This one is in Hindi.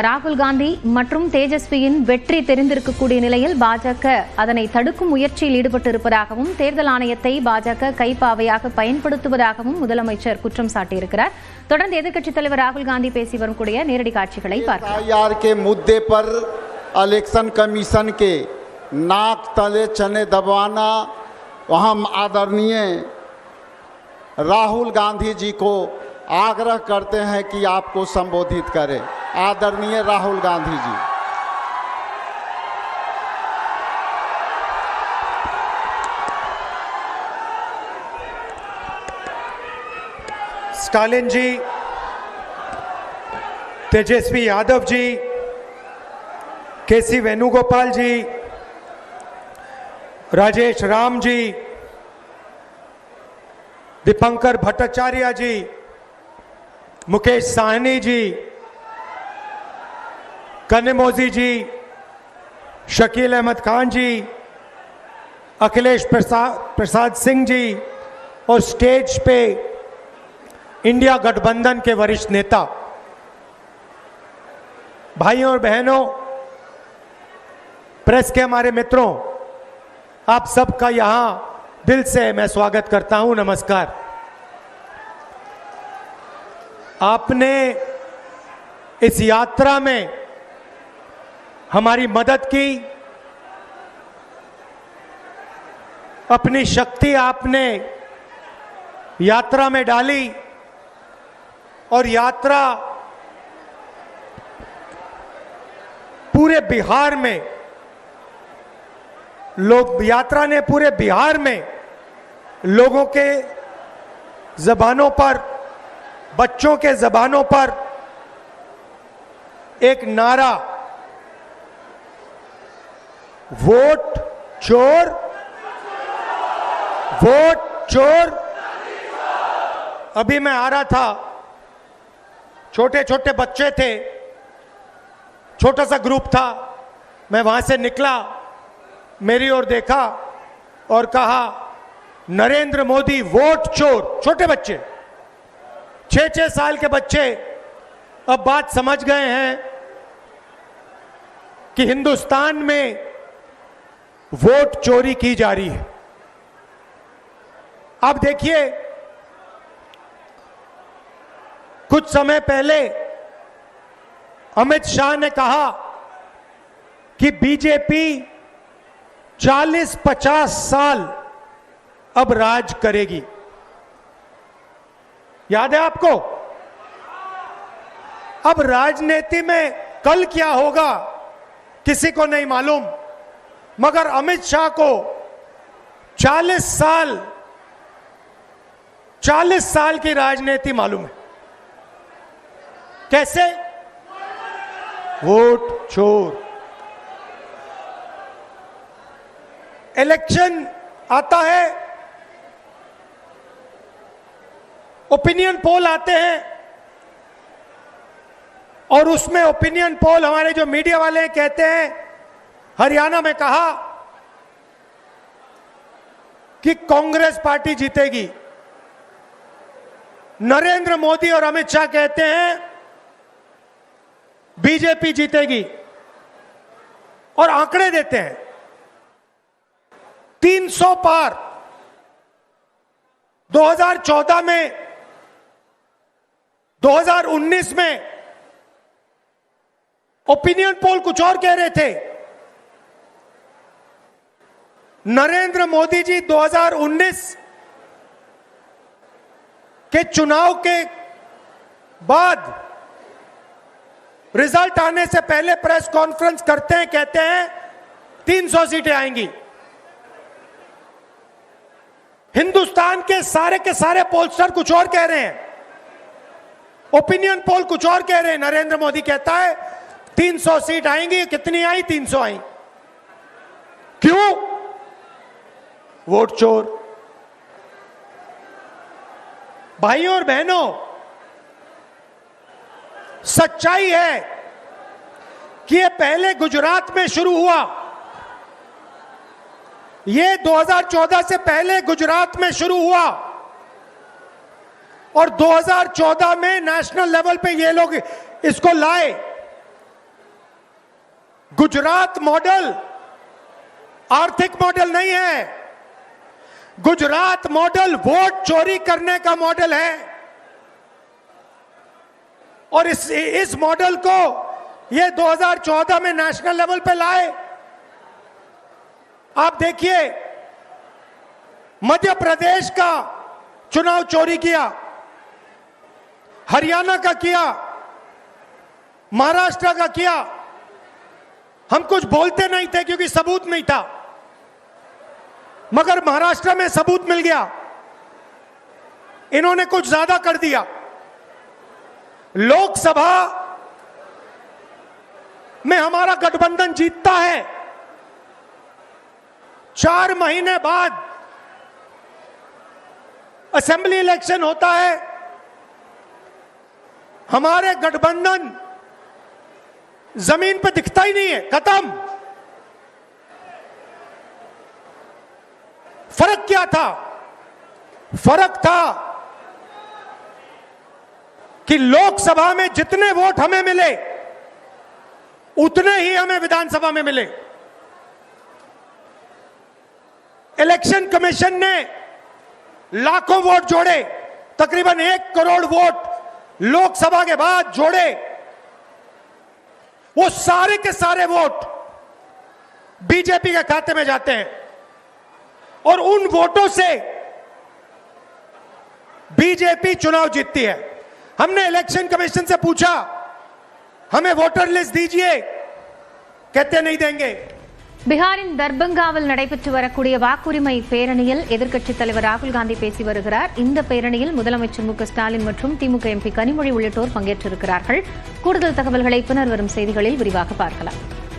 ராகுல் காந்தி மற்றும் தேஜஸ்வியின் வெற்றி தெரிந்திருக்கக்கூடிய நிலையில் பாஜக அதனை தடுக்கும் முயற்சியில் ஈடுபட்டு இருப்பதாகவும் தேர்தல் ஆணையத்தை பாஜக கைப்பாவையாக பயன்படுத்துவதாகவும் முதலமைச்சர் குற்றம் சாட்டியிருக்கிறார். தொடர்ந்து எதிர்க்கட்சித் தலைவர் ராகுல் காந்தி பேசி வரக்கூடிய நேரடி காட்சிகளை பார்க்கலாம். मुद्दे पर इलेक्शन कमीशन के नाक तले चने दबाना, हम आदरणीय राहुल गांधी जी को आग्रह करते हैं कि आपको संबोधित करें. आदरणीय राहुल गांधी जी. स्टालिन जी, तेजस्वी यादव जी, केसी वेणुगोपाल जी, राजेश राम जी, दीपंकर भट्टाचार्य जी, मुकेश साहनी जी, कनिमोजी जी, शकील अहमद खान जी, अखिलेश प्रसाद सिंह जी और स्टेज पे इंडिया गठबंधन के वरिष्ठ नेता, भाइयों और बहनों, प्रेस के हमारे मित्रों, आप सबका यहां दिल से मैं स्वागत करता हूं. नमस्कार. आपने इस यात्रा में हमारी मदद की, अपनी शक्ति आपने यात्रा में डाली और यात्रा पूरे बिहार में यात्रा ने पूरे बिहार में लोगों के जबानों पर, बच्चों के जबानों पर एक नारा, वोट चोर, वोट चोर. अभी मैं आ रहा था, छोटे छोटे बच्चे थे, छोटा सा ग्रुप था, मैं वहां से निकला, मेरी ओर देखा और कहा नरेंद्र मोदी वोट चोर. छोटे बच्चे, 6-6 साल के बच्चे अब बात समझ गए हैं कि हिंदुस्तान में वोट चोरी की जा रही है. अब देखिए, कुछ समय पहले अमित शाह ने कहा कि बीजेपी 40-50 साल अब राज करेगी. याद है आपको? अब राजनीति में कल क्या होगा किसी को नहीं मालूम, मगर अमित शाह को 40 साल की राजनीति मालूम है. कैसे? वोट चोर. इलेक्शन आता है, ओपिनियन पोल आते हैं और उसमें ओपिनियन पोल हमारे जो मीडिया वाले कहते हैं, हरियाणा में कहा कि कांग्रेस पार्टी जीतेगी. नरेंद्र मोदी और अमित शाह कहते हैं बीजेपी जीतेगी और आंकड़े देते हैं 300 पार. 2014 में, 2019 में ओपिनियन पोल कुछ और कह रहे थे. नरेंद्र मोदी जी 2019 के चुनाव के बाद रिजल्ट आने से पहले प्रेस कॉन्फ्रेंस करते हैं, कहते हैं 300 सीटें आएंगी. हिंदुस्तान के सारे पोलस्टर कुछ और कह रहे हैं, ओपिनियन पोल कुछ और कह रहे हैं. नरेंद्र मोदी कहता है 300 सीट आएंगी. कितनी आई? 300 आई. क्यों? वोट चोर. भाइयों और बहनों, सच्चाई है कि ये पहले गुजरात में शुरू हुआ. ये 2014 से पहले गुजरात में शुरू हुआ और 2014 में नेशनल लेवल पे ये लोग इसको लाए गुजरात मॉडल आर्थिक मॉडल नहीं है, गुजरात मॉडल वोट चोरी करने का मॉडल है। और इस मॉडल को ये 2014 में नेशनल लेवल पे लाए। आप देखिए, मध्य प्रदेश का चुनाव चोरी किया, हरियाणा का किया, महाराष्ट्र का किया। हम कुछ बोलते नहीं थे क्योंकि सबूत नहीं था, मगर महाराष्ट्र में सबूत मिल गया। इन्होंने कुछ ज्यादा कर दिया। लोकसभा में हमारा गठबंधन जीतता है, 4 महीने बाद असेंबली इलेक्शन होता है, हमारे गठबंधन जमीन पे दिखता ही नहीं है, खत्म। फर्क क्या था? फर्क था कि लोकसभा में जितने वोट हमें मिले उतने ही हमें विधानसभा में मिले। इलेक्शन कमीशन ने लाखों वोट जोड़े, तकरीबन 1 करोड़ वोट लोकसभा के बाद जोड़े। वो सारे के सारे वोट बीजेपी के खाते में जाते हैं और उन वोटों से बीजेपी चुनाव जीतती है। हमने इलेक्शन कमीशन से पूछा, हमें वोटर लिस्ट दीजिए, कहते नहीं देंगे। பீகாரின் தர்பங்காவில் நடைபெற்று வரக்கூடிய வாக்குரிமை பேரணியில் எதிர்க்கட்சித் தலைவர் ராகுல் காந்தி பேசி வருகிறார். இந்த பேரணியில் முதலமைச்சர் மு க ஸ்டாலின் மற்றும் திமுக எம்பி கனிமொழி உள்ளிட்டோர் பங்கேற்றிருக்கிறார்கள். கூடுதல் தகவல்களை பின்னர் வரும் செய்திகளில் விரிவாக பார்க்கலாம்.